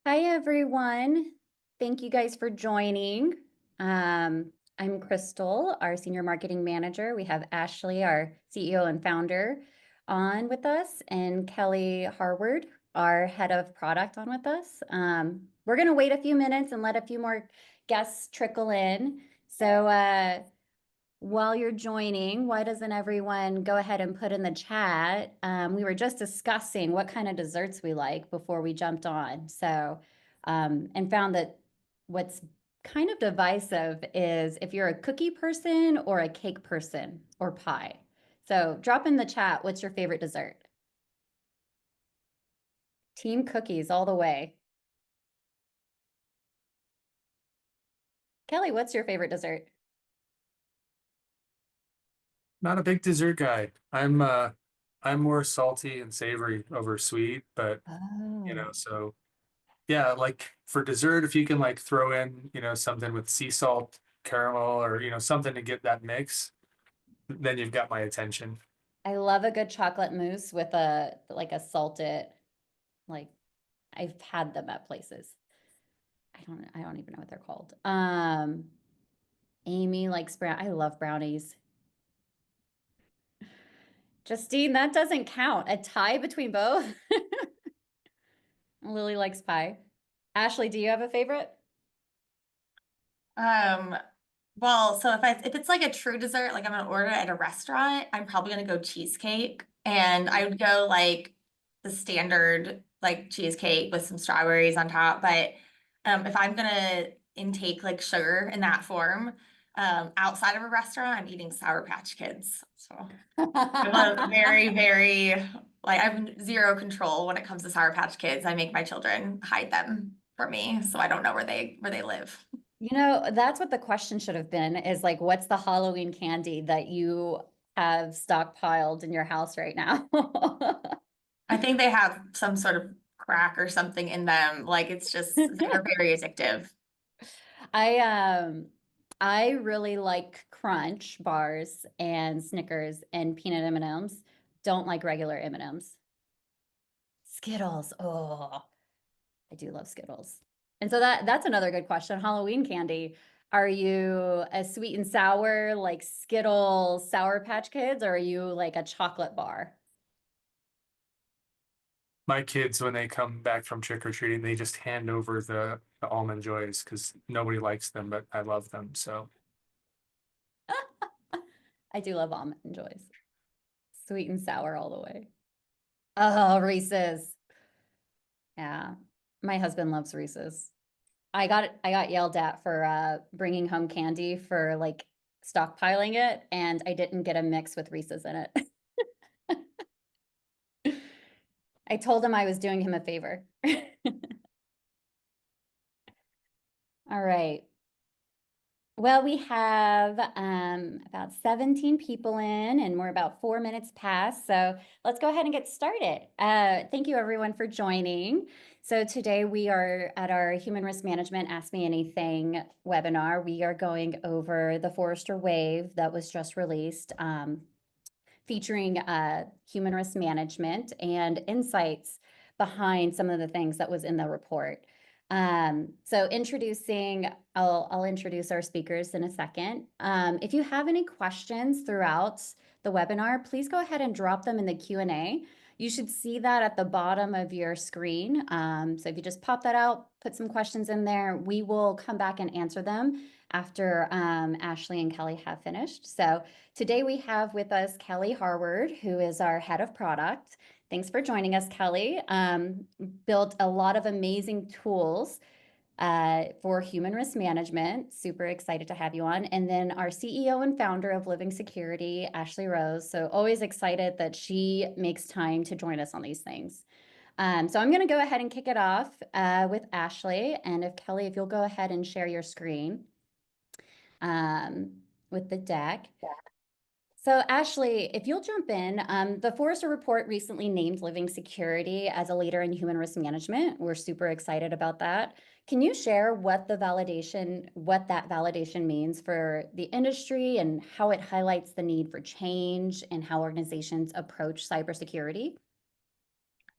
Hi, everyone. Thank you guys for joining. I'm Crystal, our Senior Marketing Manager. We have Ashley, our CEO and founder, on with us, and Kelly Harward, our Head of Product, on with us. We're going to wait a few minutes and let a few more guests trickle in. So, while you're joining, why doesn't everyone go ahead and put in the chat? We were just discussing what kind of desserts we like before we jumped on. And found that what's kind of divisive is if you're a cookie person or a cake person or pie. So drop in the chat, what's your favorite dessert? Team cookies all the way. Kelly, what's your favorite dessert? Not a big dessert guy. I'm more salty and savory over sweet, but Oh, so yeah, like for dessert, if you can like throw in, something with sea salt, caramel, or something to get that mix, then you've got my attention. I love a good chocolate mousse with a salted, like I've had them at places. I don't even know what they're called. Amy likes I love brownies. Justine, that doesn't count. A tie between both. Lily likes pie. Ashley, do you have a favorite? Um, well, so if it's like a true dessert, like I'm gonna order it at a restaurant, I'm probably gonna go cheesecake. And I would go like the standard like cheesecake with some strawberries on top. But if I'm gonna intake like sugar in that form, outside of a restaurant, I'm eating Sour Patch Kids. So I have a very, very like I have zero control when it comes to Sour Patch Kids. I make my children hide them for me, so I don't know where they live. That's what the question should have been is like, what's the Halloween candy that you have stockpiled in your house right now? I think they have some sort of crack or something in them. Like they're very addictive. I um I really like Crunch bars and Snickers and peanut M&Ms. Don't like regular M&Ms. Skittles. Oh, I do love Skittles. And so that's another good question. Halloween candy. Are you a sweet and sour like Skittles, Sour Patch Kids, or are you like a chocolate bar? My kids, when they come back from trick-or-treating, they just hand over the almond joys because nobody likes them, but I love them. So I do love almond joys. Sweet and sour all the way. Oh, Reese's. Yeah. My husband loves Reese's. I got yelled at for bringing home candy for like stockpiling it, and I didn't get a mix with Reese's in it. I told him I was doing him a favor. All right. Well, we have about 17 people in, and we're about 4 minutes past. So let's go ahead and get started. Thank you, everyone, for joining. So today we are at our Human Risk Management Ask Me Anything webinar. We are going over the Forrester Wave that was just released, featuring human risk management and insights behind some of the things that was in the report. So I'll introduce our speakers in a second. If you have any questions throughout the webinar, please go ahead and drop them in the Q&A. You should see that at the bottom of your screen. So if you just pop that out, put some questions in there, we will come back and answer them after Ashley and Kelly have finished. So today we have with us Kelly Harward, who is our head of product. Thanks for joining us, Kelly. Built a lot of amazing tools for human risk management. Super excited to have you on. And then our CEO and founder of Living Security, Ashley Rose. So always excited that she makes time to join us on these things. So I'm going to go ahead and kick it off with Ashley. And if Kelly, if you'll go ahead and share your screen with the deck. So Ashley, if you'll jump in, the Forrester report recently named Living Security as a leader in human risk management. We're super excited about that. Can you share what that validation means for the industry and how it highlights the need for change and how organizations approach cybersecurity?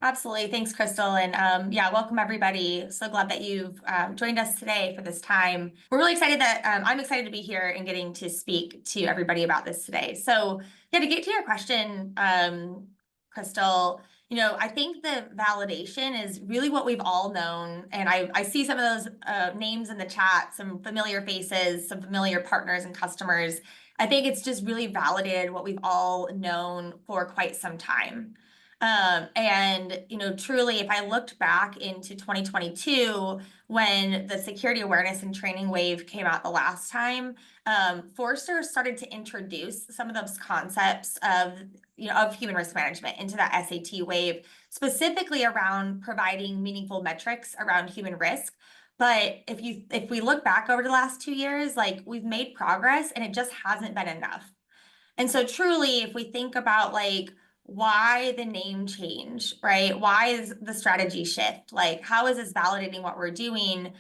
Absolutely. Thanks, Crystal. And yeah, welcome everybody. So glad that you've joined us today for this time. We're really excited that I'm excited to be here and getting to speak to everybody about this today. So yeah, to get to your question, Crystal, I think the validation is really what we've all known. And I see some of those names in the chat, some familiar faces, some familiar partners and customers. I think it's just really validated what we've all known for quite some time. And truly, if I looked back into 2022, when the security awareness and training wave came out the last time, Forrester started to introduce some of those concepts of human risk management into that SAT wave, specifically around providing meaningful metrics around human risk. But if we look back over the last 2 years, like we've made progress and it just hasn't been enough. And so truly, if we think about like why the name change, right? Why is the strategy shift? Like, how is this validating what we're doing?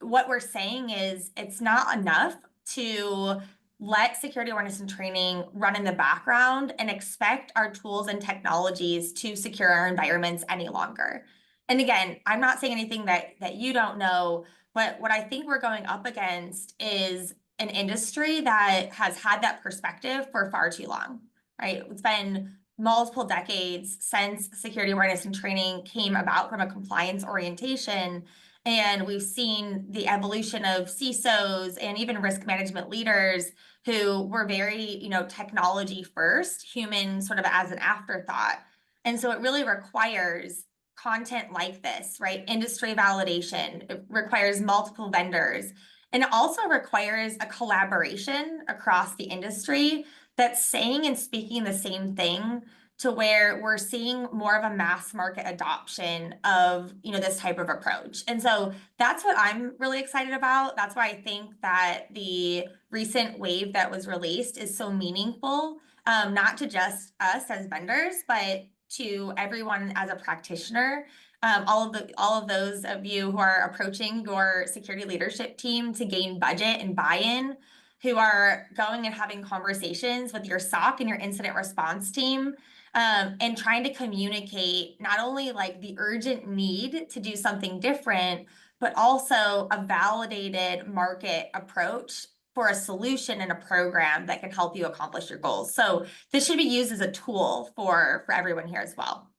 What we're saying is it's not enough to let security awareness and training run in the background and expect our tools and technologies to secure our environments any longer. And again, I'm not saying anything that you don't know, but what I think we're going up against is an industry that has had that perspective for far too long, right? It's been multiple decades since security awareness and training came about from a compliance orientation. And we've seen the evolution of CISOs and even risk management leaders who were very, technology first, human sort of as an afterthought. And so it really requires content like this, right? Industry validation. It requires multiple vendors. And it also requires a collaboration across the industry that's saying and speaking the same thing, to where we're seeing more of a mass market adoption of, this type of approach. And so that's what I'm really excited about. That's why I think that the recent wave that was released is so meaningful, not to just us as vendors, but to everyone as a practitioner. All of those of you who are approaching your security leadership team to gain budget and buy-in, who are going and having conversations with your SOC and your incident response team, and trying to communicate not only like the urgent need to do something different, but also a validated market approach for a solution and a program that can help you accomplish your goals. So this should be used as a tool for everyone here as well.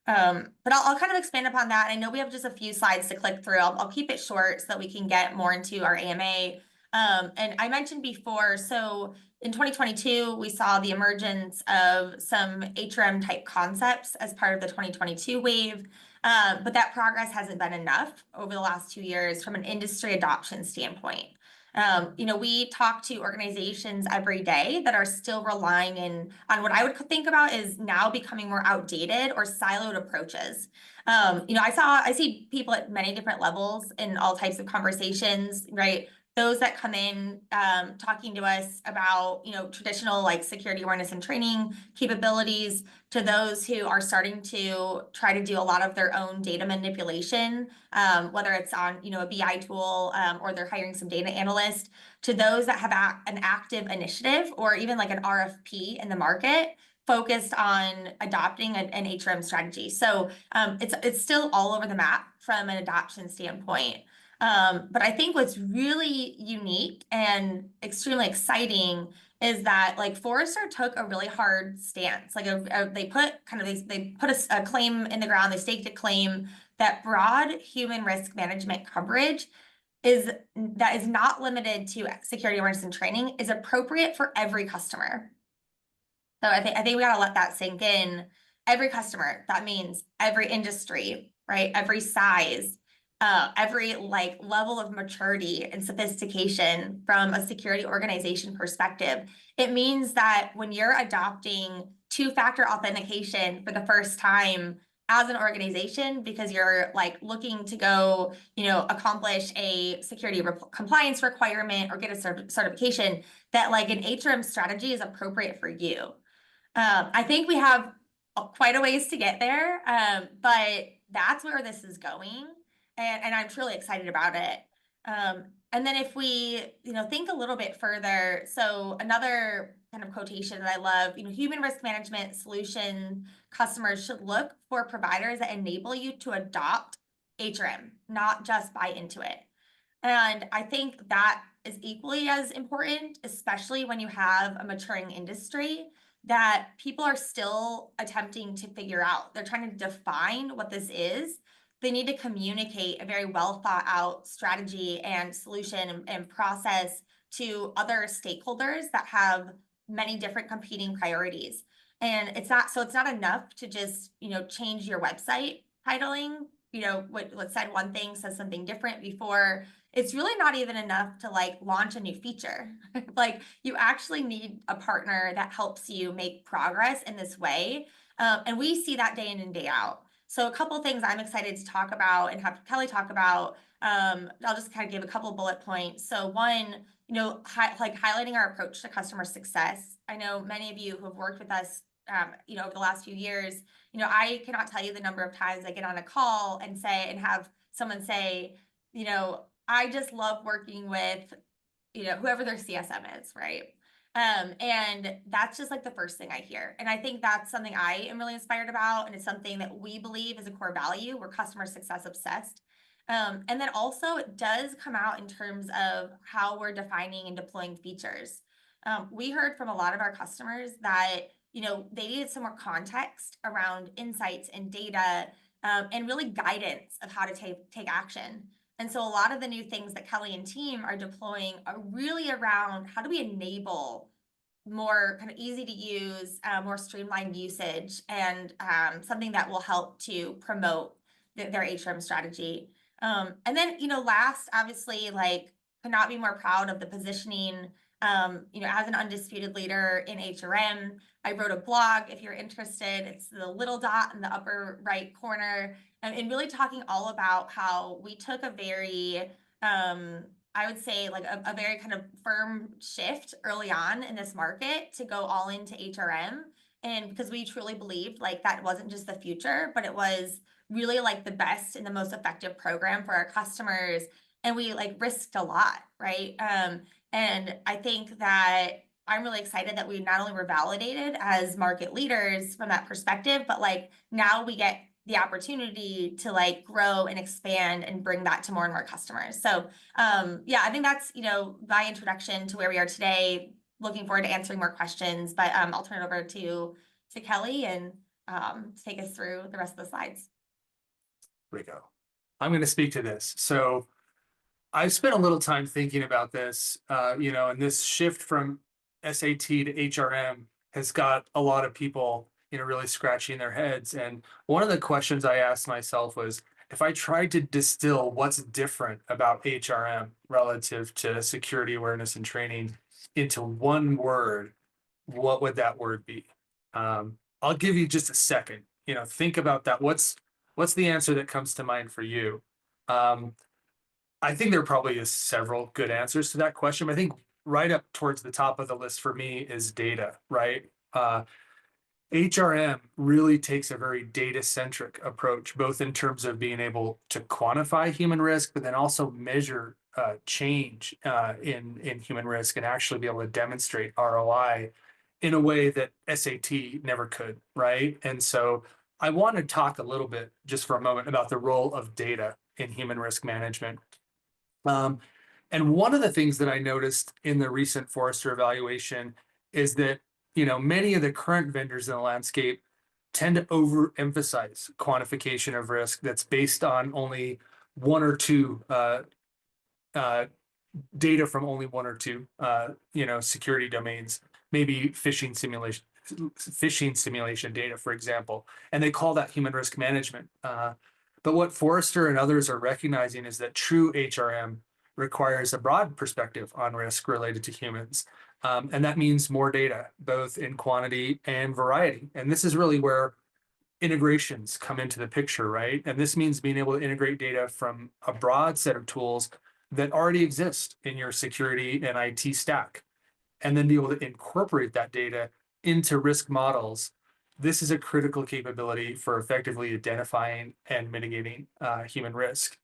But I'll kind of expand upon that. I know we have just a few slides to click through. I'll keep it short so that we can get more into our AMA. And I mentioned before, so in 2022, we saw the emergence of some HRM type concepts as part of the 2022 wave. But that progress hasn't been enough over the last 2 years from an industry adoption standpoint. We talk to organizations every day that are still relying on what I would think about is now becoming more outdated or siloed approaches. I see people at many different levels in all types of conversations, right? Those that come in talking to us about, traditional like security awareness and training capabilities, to those who are starting to try to do a lot of their own data manipulation, whether it's on, a BI tool or they're hiring some data analyst, to those that have an active initiative or even like an RFP in the market focused on adopting an HRM strategy. So it's still all over the map from an adoption standpoint. But I think what's really unique and extremely exciting is that like Forrester took a really hard stance. Like they put a claim in the ground, they staked a claim that broad human risk management coverage is not limited to security awareness and training, is appropriate for every customer. So I think we gotta let that sink in. Every customer, that means every industry, right? Every size, every like level of maturity and sophistication from a security organization perspective. It means that when you're adopting two-factor authentication for the first time as an organization, because you're like looking to go, accomplish a security compliance requirement or get a certification, that like an HRM strategy is appropriate for you. I think we have quite a ways to get there, but that's where this is going. And I'm truly excited about it. And then if we, think a little bit further, so another kind of quotation that I love. Human risk management solution customers should look for providers that enable you to adopt HRM, not just buy into it. And I think that is equally as important, especially when you have a maturing industry that people are still attempting to figure out. They're trying to define what this is. They need to communicate a very well thought out strategy and solution and process to other stakeholders that have many different competing priorities. And it's not enough to just, change your website titling. What said one thing says something different before. It's really not even enough to launch a new feature. You actually need a partner that helps you make progress in this way. And we see that day in and day out. So a couple things I'm excited to talk about and have Kelly talk about. I'll just kind of give a couple bullet points. So one, highlighting our approach to customer success. I know many of you who have worked with us, over the last few years, I cannot tell you the number of times I get on a call and have someone say, I just love working with, whoever their CSM is, right? And that's just the first thing I hear. And I think that's something I am really inspired about. And it's something that we believe is a core value. We're customer success obsessed. And then also it does come out in terms of how we're defining and deploying features. We heard from a lot of our customers that, they needed some more context around insights and data, and really guidance of how to take action. And so a lot of the new things that Kelly and team are deploying are really around how do we enable more kind of easy to use, more streamlined usage, and something that will help to promote their HRM strategy. And then, last, obviously, could not be more proud of the positioning, as an undisputed leader in HRM. I wrote a blog, if you're interested. It's the little dot in the upper right corner, and really talking all about how we took a very, I would say a very kind of firm shift early on in this market to go all into HRM. And because we truly believed that wasn't just the future, but it was really the best and the most effective program for our customers. And we risked a lot, right? And I think that I'm really excited that we not only were validated as market leaders from that perspective, but now we get the opportunity to grow and expand and bring that to more and more customers. So I think that's my introduction to where we are today. Looking forward to answering more questions, but I'll turn it over to Kelly and take us through the rest of the slides. Here we go. I'm going to speak to this. So I've spent a little time thinking about this, and this shift from SAT to HRM has got a lot of people, really scratching their heads. And one of the questions I asked myself was, if I tried to distill what's different about HRM relative to security awareness and training into one word, what would that word be? I'll give you just a second, think about that. What's the answer that comes to mind for you? I think there probably is several good answers to that question, but I think right up towards the top of the list for me is data, right? HRM really takes a very data-centric approach, both in terms of being able to quantify human risk, but then also measure change in human risk and actually be able to demonstrate ROI in a way that SAT never could, right? And so I want to talk a little bit just for a moment about the role of data in human risk management. And one of the things that I noticed in the recent Forrester evaluation is that, many of the current vendors in the landscape tend to overemphasize quantification of risk that's based on only one or two data from only one or two, security domains, maybe phishing simulation data, for example, and they call that human risk management. But what Forrester and others are recognizing is that true HRM requires a broad perspective on risk related to humans. And that means more data, both in quantity and variety. And this is really where integrations come into the picture, right? And this means being able to integrate data from a broad set of tools that already exist in your security and IT stack, and then be able to incorporate that data into risk models. This is a critical capability for effectively identifying and mitigating human risk.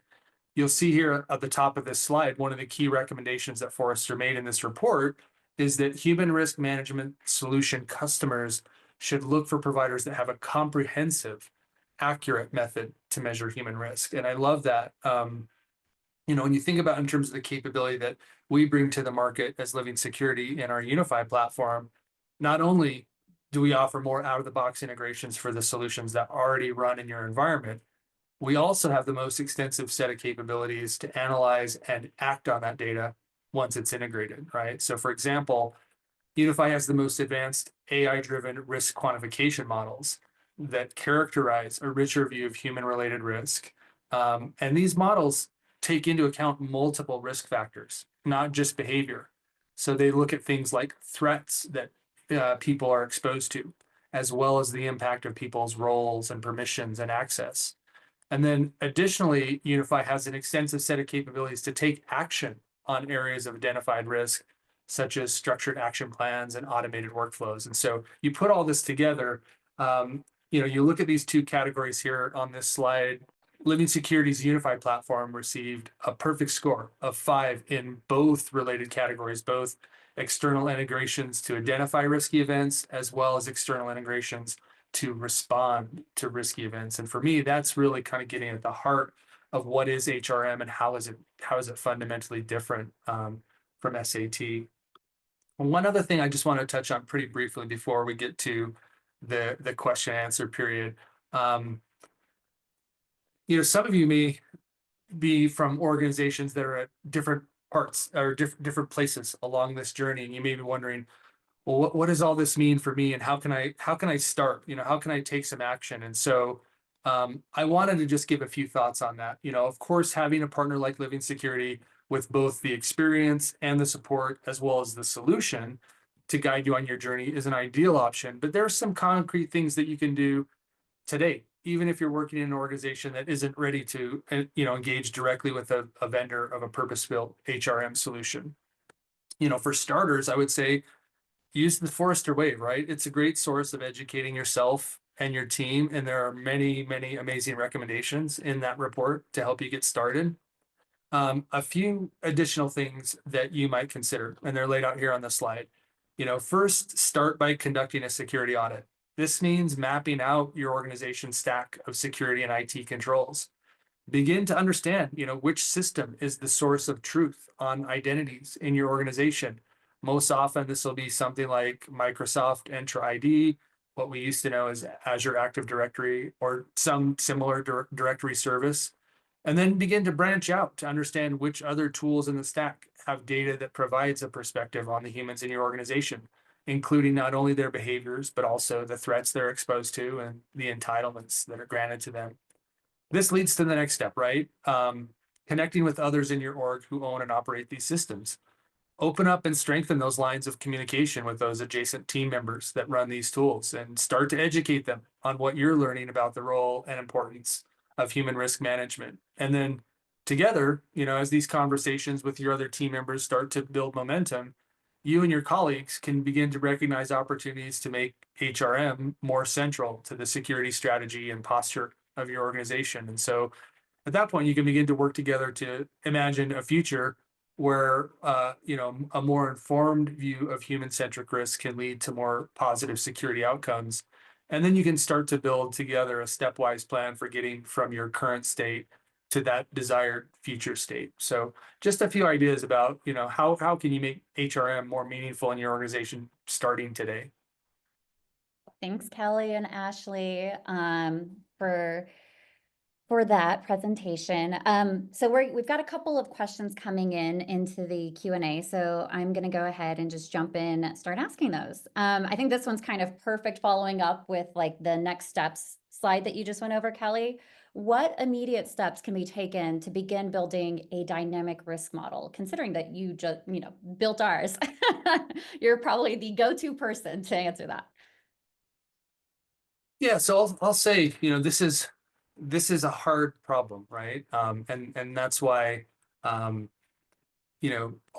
You'll see here at the top of this slide, one of the key recommendations that Forrester made in this report is that human risk management solution customers should look for providers that have a comprehensive, accurate method to measure human risk. And I love that. When you think about in terms of the capability that we bring to the market as Living Security in our unified platform, not only do we offer more out-of-the-box integrations for the solutions that already run in your environment, we also have the most extensive set of capabilities to analyze and act on that data once it's integrated, right? So for example, Unify has the most advanced AI-driven risk quantification models that characterize a richer view of human-related risk. And these models take into account multiple risk factors, not just behavior. So they look at things like threats that people are exposed to, as well as the impact of people's roles and permissions and access. And then additionally, Unify has an extensive set of capabilities to take action on areas of identified risk, such as structured action plans and automated workflows. And so you put all this together, you look at these two categories here on this slide. Living Security's unified platform received a perfect score of 5 in both related categories, both external integrations to identify risky events, as well as external integrations to respond to risky events. And for me, that's really kind of getting at the heart of what is HRM and how is it fundamentally different from SAT. One other thing I just want to touch on pretty briefly before we get to the question and answer period. Some of you may be from organizations that are at different parts or different places along this journey, and you may be wondering, well, what does all this mean for me, and how can I start? How can I take some action? And so I wanted to just give a few thoughts on that. Of course, having a partner like Living Security with both the experience and the support, as well as the solution to guide you on your journey, is an ideal option. But there are some concrete things that you can do today, even if you're working in an organization that isn't ready to engage directly with a vendor of a purpose-built HRM solution. For starters, I would say use the Forrester Wave, right? It's a great source of educating yourself and your team, and there are many, many amazing recommendations in that report to help you get started. A few additional things that you might consider, and they're laid out here on the slide. First, start by conducting a security audit. This means mapping out your organization's stack of security and IT controls. Begin to understand, which system is the source of truth on identities in your organization. Most often, this will be something like Microsoft Entra ID, what we used to know as Azure Active Directory, or some similar directory service. And then begin to branch out to understand which other tools in the stack have data that provides a perspective on the humans in your organization, including not only their behaviors, but also the threats they're exposed to and the entitlements that are granted to them. This leads to the next step, right? Connecting with others in your org who own and operate these systems. Open up and strengthen those lines of communication with those adjacent team members that run these tools, and start to educate them on what you're learning about the role and importance of human risk management. And then together, as these conversations with your other team members start to build momentum, you and your colleagues can begin to recognize opportunities to make HRM more central to the security strategy and posture of your organization. And so at that point, you can begin to work together to imagine a future where a more informed view of human-centric risk can lead to more positive security outcomes. And then you can start to build together a stepwise plan for getting from your current state to that desired future state. So just a few ideas about, how can you make HRM more meaningful in your organization starting today? Thanks, Kelly and Ashley, for that presentation. So we've got a couple of questions coming into the Q&A. So I'm going to go ahead and just jump in and start asking those. I think this one's kind of perfect following up with like the next steps slide that you just went over, Kelly. What immediate steps can be taken to begin building a dynamic risk model, considering that you just, built ours? You're probably the go-to person to answer that. Yeah, so I'll say, this is a hard problem, right? And that's why, a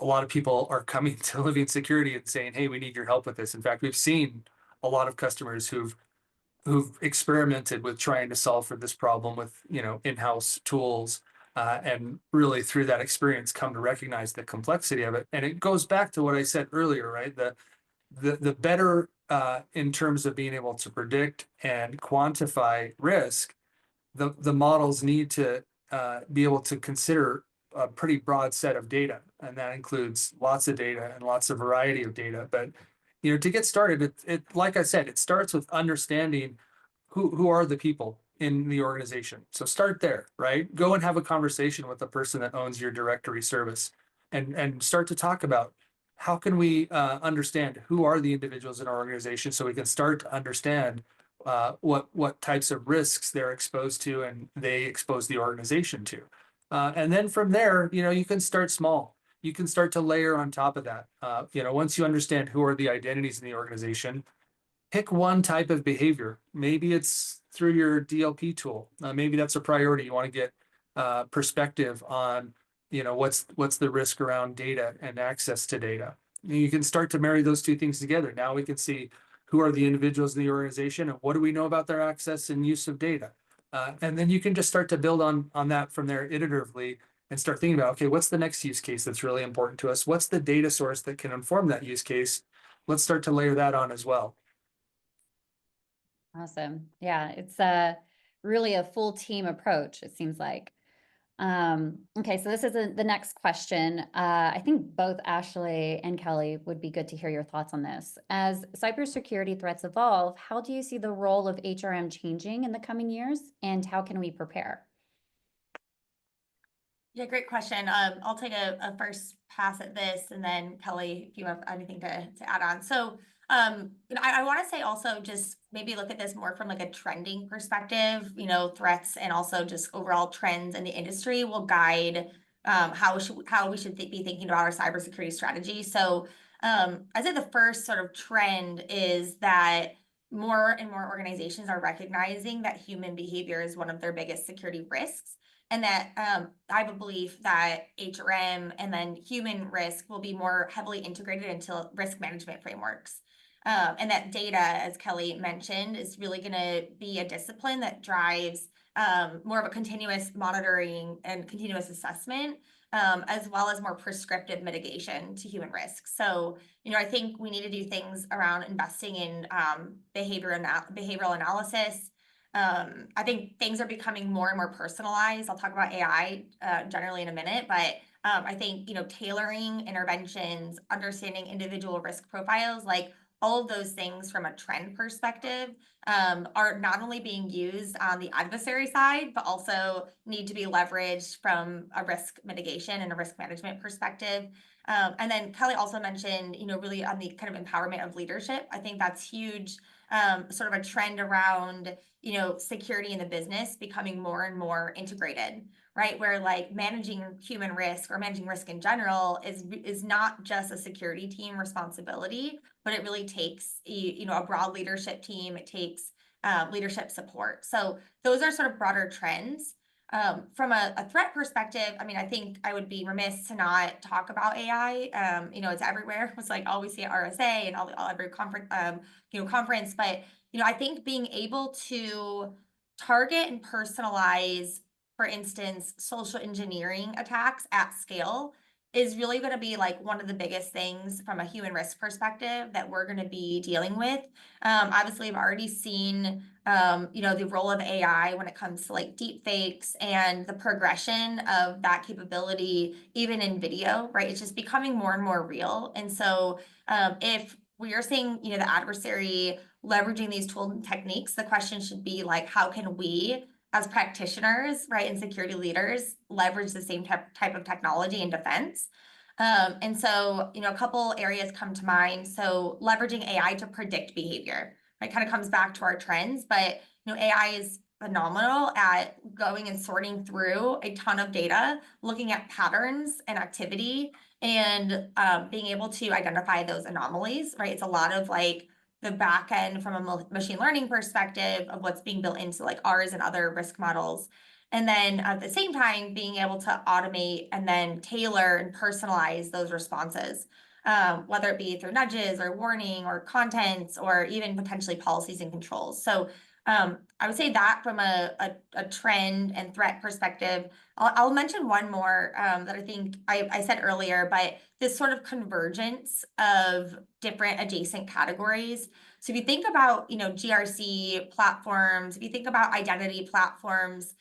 lot of people are coming to Living Security and saying, hey, we need your help with this. In fact, we've seen a lot of customers who've experimented with trying to solve for this problem with, in-house tools. and really through that experience come to recognize the complexity of it. And it goes back to what I said earlier, right? The better in terms of being able to predict and quantify risk, the models need to be able to consider a pretty broad set of data, and that includes lots of data and lots of variety of data. But to get started, it like I said, it starts with understanding who are the people in the organization. So start there, right? Go and have a conversation with the person that owns your directory service, and start to talk about how can we understand who are the individuals in our organization, so we can start to understand what types of risks they're exposed to and they expose the organization to. And then from there, you can start small. You can start to layer on top of that. Once you understand who are the identities in the organization, pick one type of behavior. Maybe it's through your DLP tool. Maybe that's a priority. You want to get perspective on, what's the risk around data and access to data. You can start to marry those two things together. Now we can see who are the individuals in the organization and what do we know about their access and use of data. And then you can just start to build on that from there iteratively and start thinking about, okay, what's the next use case that's really important to us? What's the data source that can inform that use case? Let's start to layer that on as well. Awesome. Yeah, it's really a full team approach, it seems like. Okay, so this is the next question. I think both Ashley and Kelly would be good to hear your thoughts on this. As cybersecurity threats evolve, how do you see the role of HRM changing in the coming years, and how can we prepare? Yeah, great question. I'll take a first pass at this, and then Kelly, if you have anything to add on. So, I want to say also just maybe look at this more from like a trending perspective. Threats and also just overall trends in the industry will guide how we should be thinking about our cybersecurity strategy. So, I'd say the first sort of trend is that more and more organizations are recognizing that human behavior is one of their biggest security risks. And that I have a belief that HRM and then human risk will be more heavily integrated into risk management frameworks. And that data, as Kelly mentioned, is really going to be a discipline that drives more of a continuous monitoring and continuous assessment, as well as more prescriptive mitigation to human risk. So, I think we need to do things around investing in behavioral analysis. I think things are becoming more and more personalized. I'll talk about AI generally in a minute, but I think, tailoring interventions, understanding individual risk profiles, like all of those things from a trend perspective are not only being used on the adversary side, but also need to be leveraged from a risk mitigation and a risk management perspective. And then Kelly also mentioned, really on the kind of empowerment of leadership. I think that's huge. Sort of a trend around, security in the business becoming more and more integrated, right? Where like managing human risk or managing risk in general is not just a security team responsibility, but it really takes a broad leadership team. It takes leadership support. So those are sort of broader trends. From a threat perspective, I think I would be remiss to not talk about AI. It's everywhere. It's like all we see at RSA and every conference, conference. But I think being able to target and personalize, for instance, social engineering attacks at scale is really going to be like one of the biggest things from a human risk perspective that we're going to be dealing with. Obviously, I've already seen, the role of AI when it comes to like deep fakes and the progression of that capability, even in video, right? It's just becoming more and more real. And so if we are seeing, the adversary leveraging these tools and techniques, the question should be like, how can we as practitioners, right, and security leaders leverage the same type of technology in defense? And so, a couple areas come to mind. So leveraging AI to predict behavior, right, kind of comes back to our trends, but, AI is phenomenal at going and sorting through a ton of data, looking at patterns and activity, and being able to identify those anomalies, right? It's a lot of like the back end from a machine learning perspective of what's being built into like ours and other risk models. And then at the same time, being able to automate and then tailor and personalize those responses, whether it be through nudges or warning or contents or even potentially policies and controls. So I would say that from a trend and threat perspective. I'll mention one more that I think I said earlier, but this sort of convergence of different adjacent categories. So if you think about, GRC platforms, if you think about identity platforms,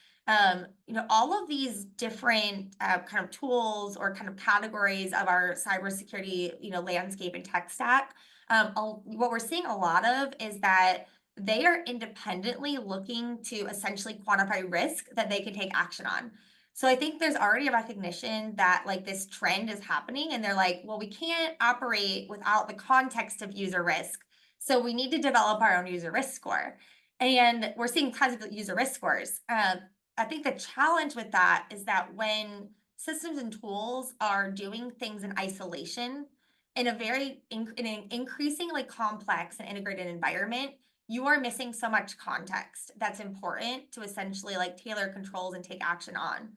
all of these different kind of tools or kind of categories of our cybersecurity, landscape and tech stack, what we're seeing a lot of is that they are independently looking to essentially quantify risk that they can take action on. So I think there's already a recognition that like this trend is happening, and they're like, well, we can't operate without the context of user risk. So we need to develop our own user risk score. And we're seeing tons of user risk scores. I think the challenge with that is that when systems and tools are doing things in isolation in in an increasingly complex and integrated environment, you are missing so much context that's important to essentially like tailor controls and take action on.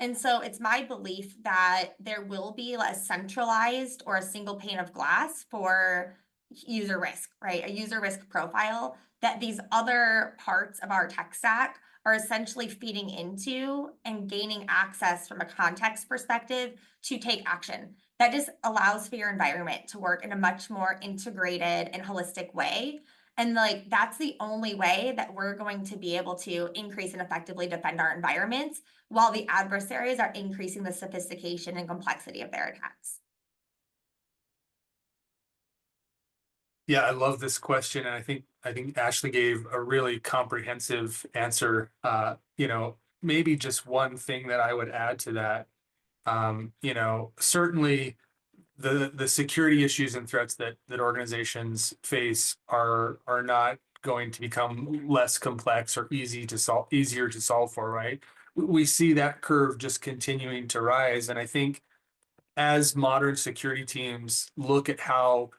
And so it's my belief that there will be a centralized or a single pane of glass for user risk, right? A user risk profile that these other parts of our tech stack are essentially feeding into and gaining access from a context perspective to take action. That just allows for your environment to work in a much more integrated and holistic way. And like, that's the only way that we're going to be able to increase and effectively defend our environments while the adversaries are increasing the sophistication and complexity of their attacks. Yeah, I love this question, and I think Ashley gave a really comprehensive answer. Maybe just one thing that I would add to that. Certainly the security issues and threats that organizations face are not going to become less complex or easier to solve for, right? We see that curve just continuing to rise, and I think as modern security teams look at how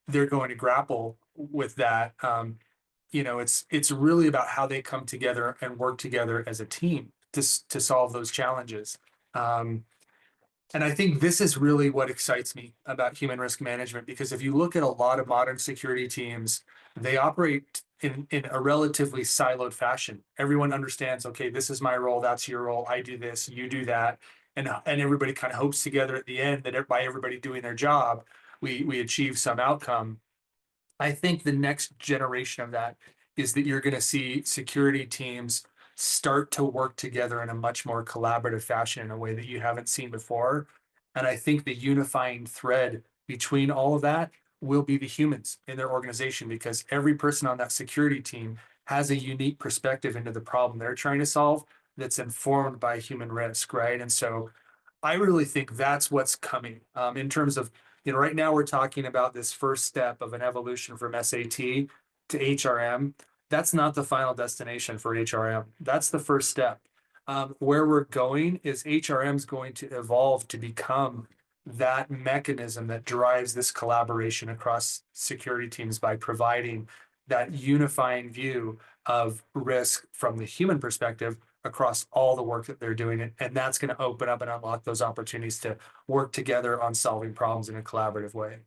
they're going to grapple with that, it's really about how they come together and work together as a team to solve those challenges. And I think this is really what excites me about human risk management, because if you look at a lot of modern security teams, they operate in a relatively siloed fashion. Everyone understands, okay, this is my role, that's your role, I do this, you do that. And everybody kind of hopes together at the end that by everybody doing their job, we achieve some outcome. I think the next generation of that is that you're going to see security teams start to work together in a much more collaborative fashion in a way that you haven't seen before. And I think the unifying thread between all of that will be the humans in their organization, because every person on that security team has a unique perspective into the problem they're trying to solve that's informed by human risk, right? And so I really think that's what's coming in terms of, right now we're talking about this first step of an evolution from SAT to HRM. That's not the final destination for HRM. That's the first step. Where we're going is HRM is going to evolve to become that mechanism that drives this collaboration across security teams by providing that unifying view of risk from the human perspective across all the work that they're doing. And that's going to open up and unlock those opportunities to work together on solving problems in a collaborative way.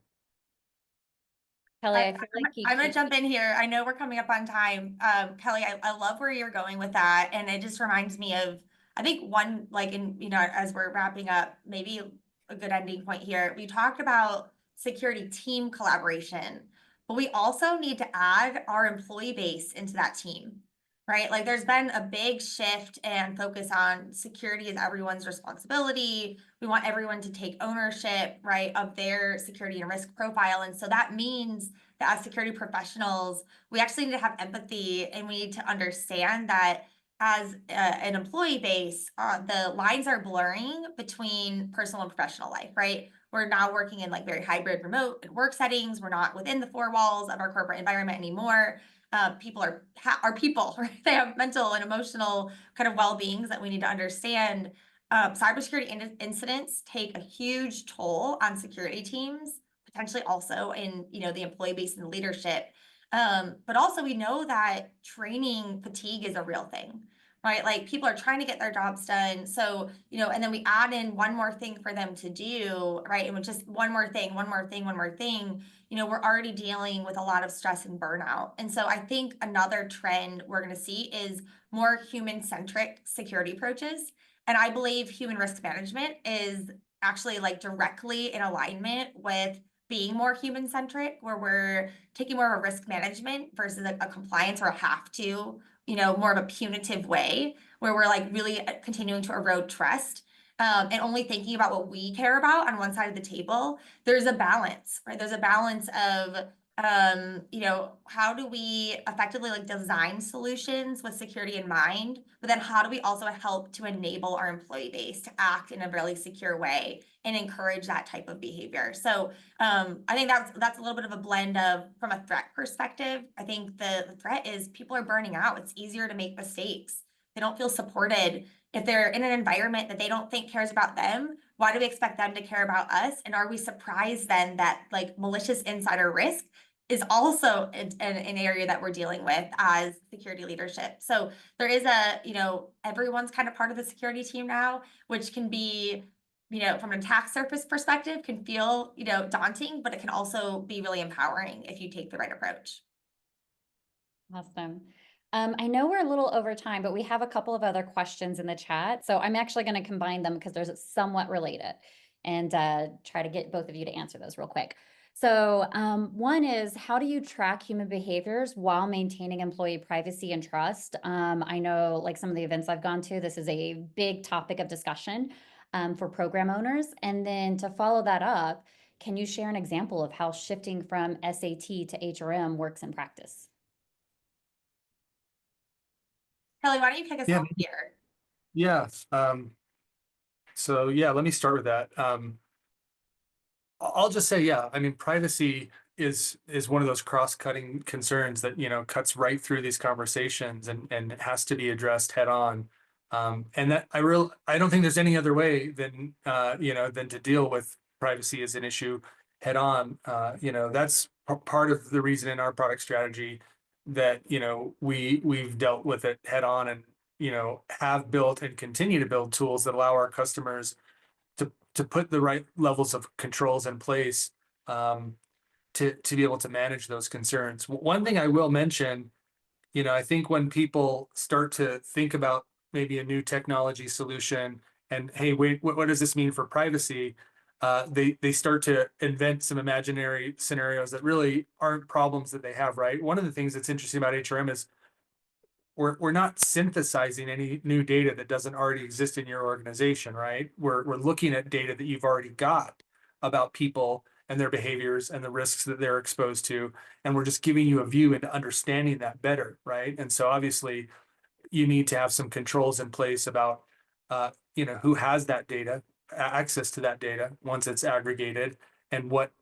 Kelly, I feel like I'm going to jump in here. I know we're coming up on time. Kelly, I love where you're going with that. And it just reminds me of, I think one, like as we're wrapping up, maybe a good ending point here. We talked about security team collaboration, but we also need to add our employee base into that team, right? Like there's been a big shift and focus on security as everyone's responsibility. We want everyone to take ownership, right, of their security and risk profile. And so that means that as security professionals, we actually need to have empathy, and we need to understand that as an employee base, the lines are blurring between personal and professional life, right? We're now working in like very hybrid remote and work settings. We're not within the four walls of our corporate environment anymore. People are people, right? They have mental and emotional kind of well-beings that we need to understand. Cybersecurity incidents take a huge toll on security teams, potentially also in the employee base and leadership. But also we know that training fatigue is a real thing, right? Like people are trying to get their jobs done. So, and then we add in one more thing for them to do, right? And with just one more thing, we're already dealing with a lot of stress and burnout. And so I think another trend we're going to see is more human-centric security approaches. And I believe human risk management is actually like directly in alignment with being more human-centric, where we're taking more of a risk management versus a compliance or a have to, more of a punitive way, where we're like really continuing to erode trust. And only thinking about what we care about on one side of the table. There's a balance, right? There's a balance of how do we effectively like design solutions with security in mind, but then how do we also help to enable our employee base to act in a really secure way and encourage that type of behavior? So I think that's a little bit of a blend of, from a threat perspective, I think the threat is people are burning out. It's easier to make mistakes. They don't feel supported. If they're in an environment that they don't think cares about them, why do we expect them to care about us? And are we surprised then that like malicious insider risk is also an area that we're dealing with as security leadership? So there is everyone's kind of part of the security team now, which can be, from an attack surface perspective, can feel, daunting, but it can also be really empowering if you take the right approach. Awesome. I know we're a little over time, but we have a couple of other questions in the chat. So I'm actually going to combine them because they're somewhat related, and try to get both of you to answer those real quick. So one is, how do you track human behaviors while maintaining employee privacy and trust? I know like some of the events I've gone to, this is a big topic of discussion for program owners. And then to follow that up, can you share an example of how shifting from SAT to HRM works in practice? Kelly, why don't you kick us Yeah. off here? Yeah. So yeah, let me start with that. I'll just say, yeah, I mean, privacy is one of those cross-cutting concerns that, cuts right through these conversations and it has to be addressed head on. And that I don't think there's any other way than than to deal with privacy as an issue head on. That's part of the reason in our product strategy that, we've dealt with it head on and, have built and continue to build tools that allow our customers to put the right levels of controls in place to be able to manage those concerns. One thing I will mention, I think when people start to think about maybe a new technology solution and, hey, wait, what does this mean for privacy? They start to invent some imaginary scenarios that really aren't problems that they have, right? One of the things that's interesting about HRM is we're not synthesizing any new data that doesn't already exist in your organization, right? We're looking at data that you've already got about people and their behaviors and the risks that they're exposed to, and we're just giving you a view into understanding that better, right? And so obviously you need to have some controls in place about who has that data, access to that data once it's aggregated, and what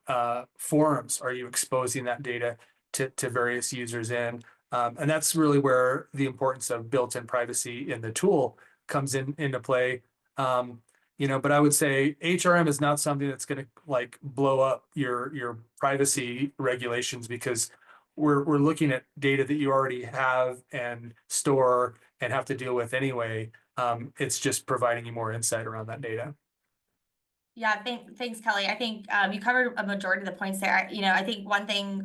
forums are you exposing that data to various users in. And that's really where the importance of built-in privacy in the tool comes into play. But I would say HRM is not something that's going to like blow up your privacy regulations, because we're looking at data that you already have and store and have to deal with anyway. It's just providing you more insight around that data. Yeah, thanks, Kelly. I think you covered a majority of the points there. I think one thing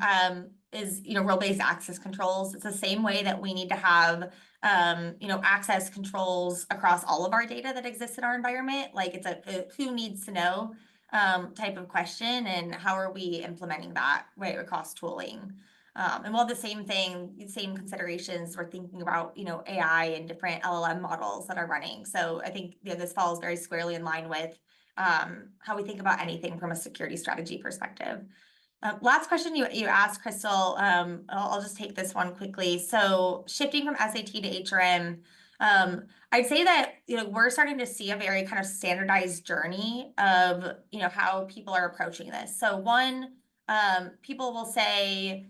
is role-based access controls. It's the same way that we need to have access controls across all of our data that exists in our environment. Like it's a who needs to know type of question, and how are we implementing that right across tooling. And while the same considerations, we're thinking about AI and different LLM models that are running. So I think this falls very squarely in line with how we think about anything from a security strategy perspective. Last question you asked, Crystal, I'll just take this one quickly. So shifting from SAT to HRM, I'd say that we're starting to see a very kind of standardized journey of how people are approaching this. So one, people will say,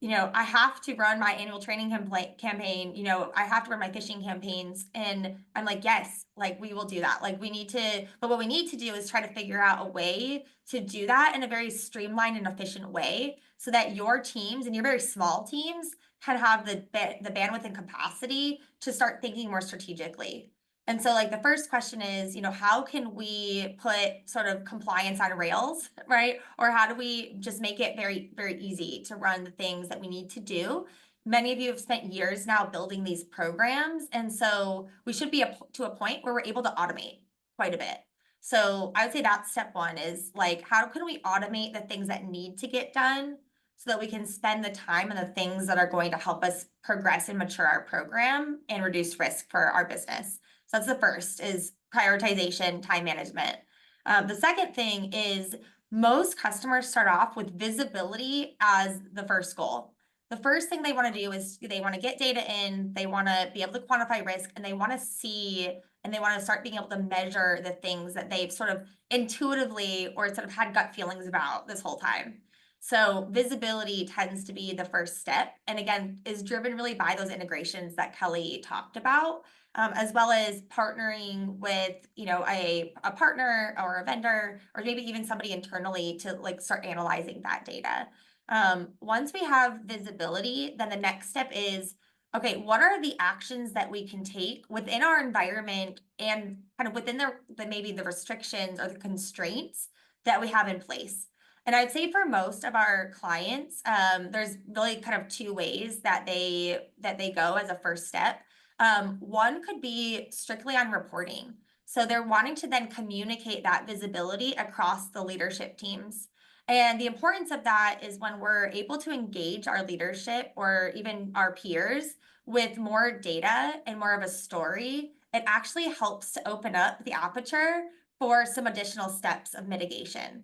I have to run my annual training campaign, I have to run my phishing campaigns. And I'm like, yes, like we will do that. Like but what we need to do is try to figure out a way to do that in a very streamlined and efficient way so that your teams and your very small teams can have the bandwidth and capacity to start thinking more strategically. And so like the first question is, how can we put sort of compliance on rails, right? Or how do we just make it very, very easy to run the things that we need to do? Many of you have spent years now building these programs. And so we should be to a point where we're able to automate quite a bit. So I would say that's step one is like, how can we automate the things that need to get done so that we can spend the time on the things that are going to help us progress and mature our program and reduce risk for our business. So that's the first is prioritization, time management. The second thing is most customers start off with visibility as the first goal. The first thing they want to do is they want to get data in, they want to be able to quantify risk, and they want to see and they want to start being able to measure the things that they've sort of intuitively or sort of had gut feelings about this whole time. So visibility tends to be the first step, and again, is driven really by those integrations that Kelly talked about, as well as partnering with, a partner or a vendor, or maybe even somebody internally to like start analyzing that data. Once we have visibility, then the next step is, okay, what are the actions that we can take within our environment and kind of within the maybe the restrictions or the constraints that we have in place? And I'd say for most of our clients, there's really kind of two ways that they go as a first step. One could be strictly on reporting. So they're wanting to then communicate that visibility across the leadership teams. And the importance of that is when we're able to engage our leadership or even our peers with more data and more of a story, it actually helps to open up the aperture for some additional steps of mitigation.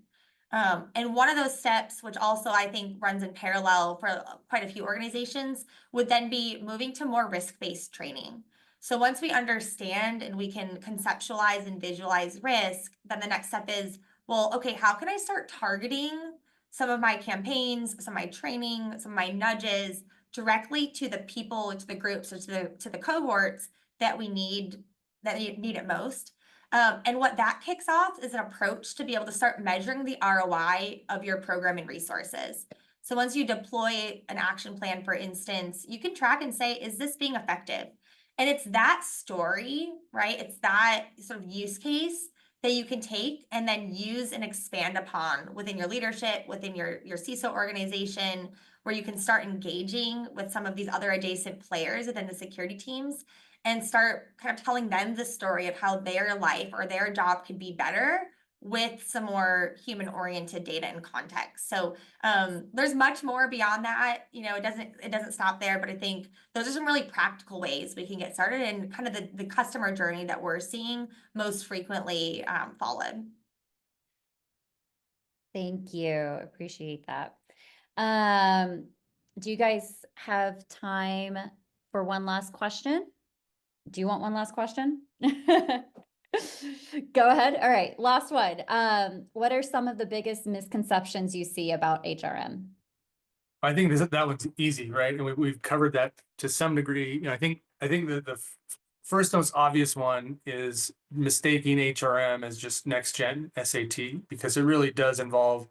And one of those steps, which also I think runs in parallel for quite a few organizations, would then be moving to more risk-based training. So once we understand and we can conceptualize and visualize risk, then the next step is, well, okay, how can I start targeting some of my campaigns, some of my training, some of my nudges directly to the people, to the groups, or to the cohorts that we need it most? And what that kicks off is an approach to be able to start measuring the ROI of your program and resources. So once you deploy an action plan, for instance, you can track and say, is this being effective? And it's that story, right? It's that sort of use case that you can take and then use and expand upon within your leadership, within your CISO organization, where you can start engaging with some of these other adjacent players within the security teams and start kind of telling them the story of how their life or their job could be better with some more human-oriented data and context. So there's much more beyond that. It doesn't stop there, but I think those are some really practical ways we can get started and kind of the customer journey that we're seeing most frequently followed. Thank you. Appreciate that. Do you guys have time for one last question? Do you want one last question? Go ahead. All right, last one. What are some of the biggest misconceptions you see about HRM? I think that one's easy, right? And we've covered that to some degree. I think the first most obvious one is mistaking HRM as just next gen SAT, because it really does involve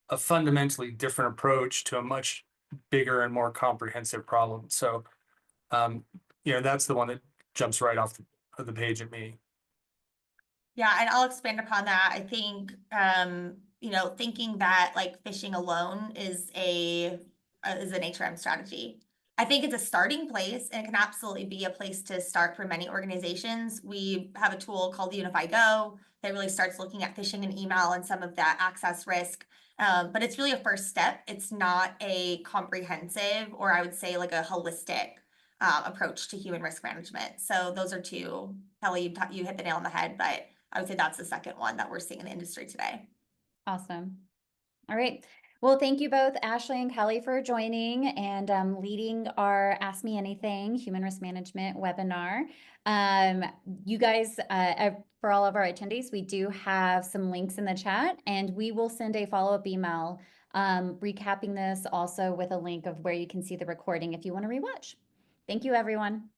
a fundamentally different approach to a much bigger and more comprehensive problem. So, that's the one that jumps right off the page at me. Yeah, and I'll expand upon that. I think, thinking that like phishing alone is an HRM strategy. I think it's a starting place and it can absolutely be a place to start for many organizations. We have a tool called Unify Go that really starts looking at phishing and email and some of that access risk. But it's really a first step. It's not a comprehensive, or I would say like a holistic approach to human risk management. So those are two. Kelly, you hit the nail on the head, but I would say that's the second one that we're seeing in the industry today. Awesome. All right. Well, thank you both, Ashley and Kelly, for joining and leading our Ask Me Anything Human Risk Management webinar. You guys, for all of our attendees, we do have some links in the chat, and we will send a follow-up email recapping this, also with a link of where you can see the recording if you want to rewatch. Thank you, everyone.